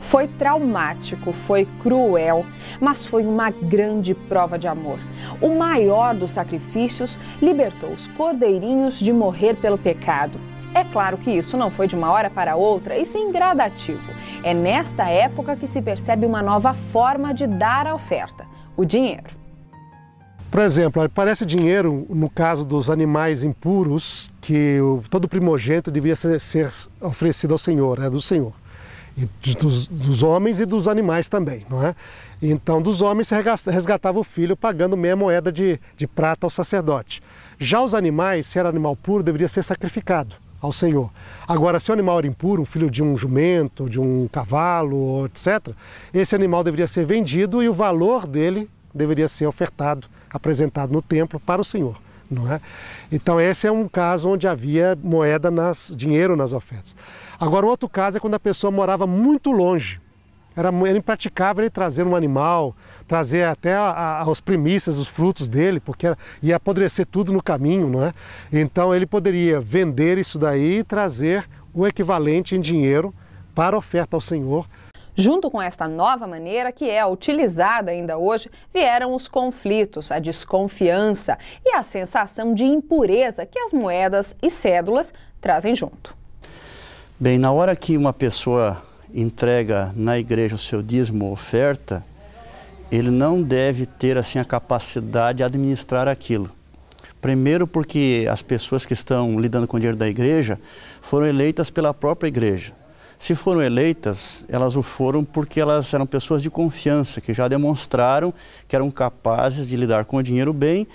Foi traumático, foi cruel, mas foi uma grande prova de amor. O maior dos sacrifícios libertou os cordeirinhos de morrer pelo pecado. É claro que isso não foi de uma hora para outra, e sim gradativo. É nesta época que se percebe uma nova forma de dar a oferta: o dinheiro. Por exemplo, aparece dinheiro no caso dos animais impuros, que todo primogênito devia ser oferecido ao Senhor, é do Senhor. E dos homens e dos animais também, não é? Então, dos homens se resgatava o filho pagando meia moeda de prata ao sacerdote. Já os animais, se era animal puro, deveria ser sacrificado ao Senhor. Agora, se o animal era impuro, um filho de um jumento, de um cavalo, etc., esse animal deveria ser vendido e o valor dele deveria ser ofertado, apresentado no templo para o Senhor, não é? Então, esse é um caso onde havia moeda, dinheiro nas ofertas. Agora, o outro caso é quando a pessoa morava muito longe. Era impraticável ele trazer um animal, trazer até as primícias, os frutos dele, porque ia apodrecer tudo no caminho, não é? Então, ele poderia vender isso daí e trazer o equivalente em dinheiro para a oferta ao Senhor. Junto com esta nova maneira, que é utilizada ainda hoje, vieram os conflitos, a desconfiança e a sensação de impureza que as moedas e cédulas trazem junto. Bem, na hora que uma pessoa entrega na igreja o seu dízimo ou oferta, ele não deve ter assim a capacidade de administrar aquilo. Primeiro porque as pessoas que estão lidando com o dinheiro da igreja foram eleitas pela própria igreja. Se foram eleitas, elas o foram porque elas eram pessoas de confiança, que já demonstraram que eram capazes de lidar com o dinheiro bem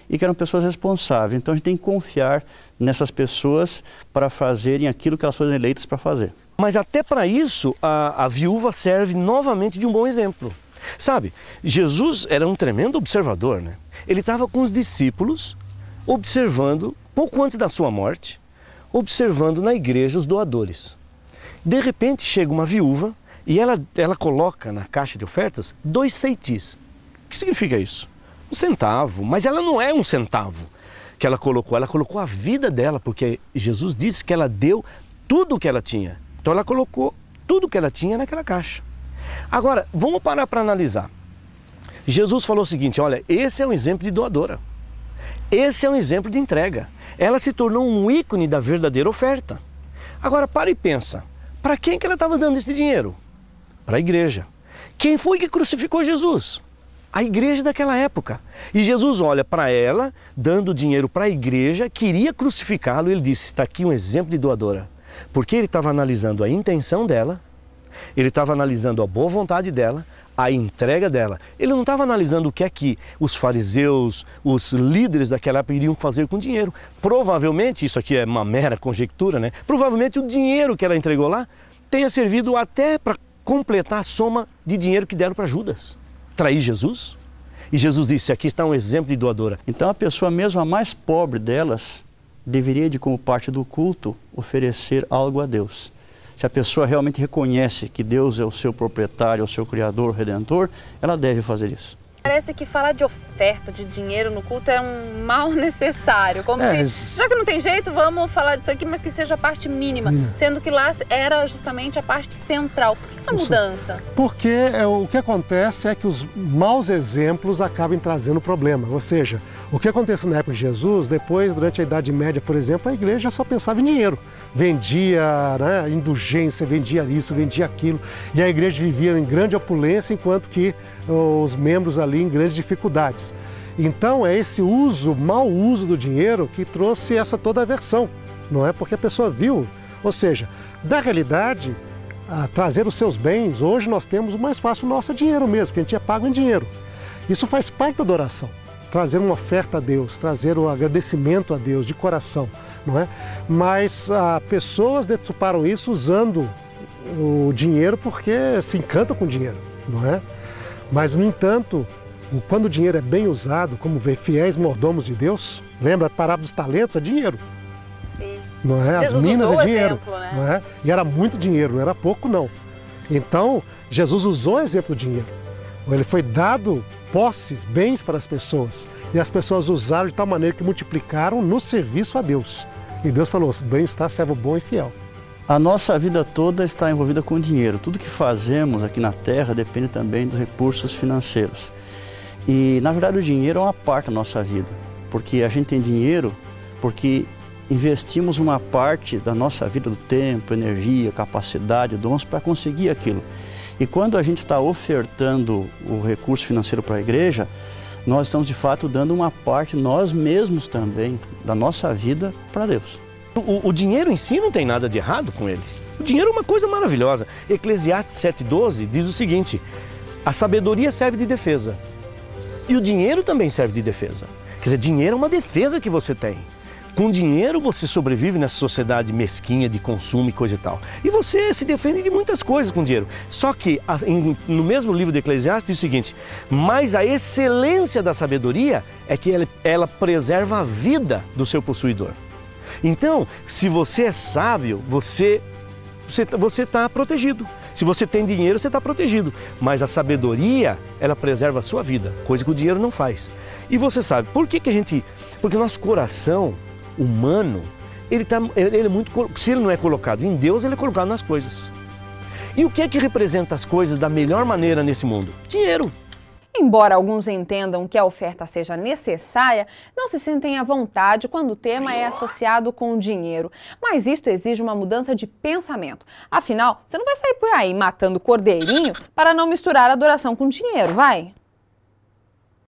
e que eram pessoas responsáveis. Então a gente tem que confiar nessas pessoas para fazerem aquilo que elas foram eleitas para fazer. Mas até para isso, a viúva serve novamente de um bom exemplo. Sabe, Jesus era um tremendo observador, né? Ele estava com os discípulos, observando, pouco antes da sua morte, observando na igreja os doadores. De repente chega uma viúva e ela coloca na caixa de ofertas 2 ceitis. O que significa isso? 1 centavo, mas ela não é 1 centavo que ela colocou a vida dela, porque Jesus disse que ela deu tudo o que ela tinha. Então ela colocou tudo o que ela tinha naquela caixa. Agora, vamos parar para analisar. Jesus falou o seguinte: olha, esse é um exemplo de doadora. Esse é um exemplo de entrega. Ela se tornou um ícone da verdadeira oferta. Agora, para e pensa. Para quem que ela estava dando esse dinheiro? Para a igreja. Quem foi que crucificou Jesus? A igreja daquela época. E Jesus olha para ela, dando dinheiro para a igreja, queria crucificá-lo, e ele disse: está aqui um exemplo de doadora. Porque ele estava analisando a intenção dela, ele estava analisando a boa vontade dela, a entrega dela. Ele não estava analisando o que é que os fariseus, os líderes daquela época iriam fazer com o dinheiro. Provavelmente, isso aqui é uma mera conjectura, né? Provavelmente o dinheiro que ela entregou lá tenha servido até para completar a soma de dinheiro que deram para Judas. Trair Jesus. E Jesus disse: aqui está um exemplo de doadora. Então a pessoa, mesmo a mais pobre delas, deveria, como parte do culto, oferecer algo a Deus. Se a pessoa realmente reconhece que Deus é o seu proprietário, o seu criador, o redentor, ela deve fazer isso. Parece que falar de oferta, de dinheiro no culto é um mal necessário. Como se, já que não tem jeito, vamos falar disso aqui, mas que seja a parte mínima. Sendo que lá era justamente a parte central. Por que essa mudança? Porque o que acontece é que os maus exemplos acabam trazendo problema. Ou seja, o que aconteceu na época de Jesus, depois, durante a Idade Média, por exemplo, a igreja só pensava em dinheiro. Vendia, né, indulgência, vendia isso, vendia aquilo. E a igreja vivia em grande opulência, enquanto que os membros ali em grandes dificuldades. Então é esse mau uso do dinheiro que trouxe essa toda aversão, não é? Porque a pessoa viu, ou seja, na realidade, trazer os seus bens, hoje nós temos o mais fácil, o nosso dinheiro mesmo, que a gente é pago em dinheiro. Isso faz parte da adoração, trazer uma oferta a Deus, trazer o agradecimento a Deus de coração, não é? Mas pessoas deturparam isso usando o dinheiro porque se encantam com o dinheiro, não é? Mas, no entanto, quando o dinheiro é bem usado, como ver fiéis mordomos de Deus, lembra a parábola dos talentos? É dinheiro. Sim. Não é? As Jesus minas usou é dinheiro. Exemplo, né? Não é? E era muito dinheiro, não era pouco não. Então, Jesus usou o exemplo do dinheiro. Ele foi dado posses, bens para as pessoas. E as pessoas usaram de tal maneira que multiplicaram no serviço a Deus. E Deus falou: bem está, servo bom e fiel. A nossa vida toda está envolvida com dinheiro. Tudo que fazemos aqui na Terra depende também dos recursos financeiros. E, na verdade, o dinheiro é uma parte da nossa vida. Porque a gente tem dinheiro porque investimos uma parte da nossa vida, do tempo, energia, capacidade, dons, para conseguir aquilo. E quando a gente está ofertando o recurso financeiro para a igreja, nós estamos, de fato, dando uma parte, nós mesmos também, da nossa vida para Deus. O dinheiro em si não tem nada de errado com ele. O dinheiro é uma coisa maravilhosa. Eclesiastes 7,12 diz o seguinte: a sabedoria serve de defesa e o dinheiro também serve de defesa. Quer dizer, dinheiro é uma defesa que você tem. Com dinheiro você sobrevive nessa sociedade mesquinha de consumo e coisa e tal. E você se defende de muitas coisas com dinheiro. Só que no mesmo livro de Eclesiastes diz o seguinte: mas a excelência da sabedoria é que ela preserva a vida do seu possuidor. Então, se você é sábio, você está protegido. Se você tem dinheiro, você está protegido. Mas a sabedoria, ela preserva a sua vida, coisa que o dinheiro não faz. E você sabe, porque o nosso coração humano, ele é muito, se ele não é colocado em Deus, ele é colocado nas coisas. E o que é que representa as coisas da melhor maneira nesse mundo? Dinheiro. Embora alguns entendam que a oferta seja necessária, não se sentem à vontade quando o tema é associado com o dinheiro. Mas isto exige uma mudança de pensamento. Afinal, você não vai sair por aí matando cordeirinho para não misturar adoração com dinheiro, vai?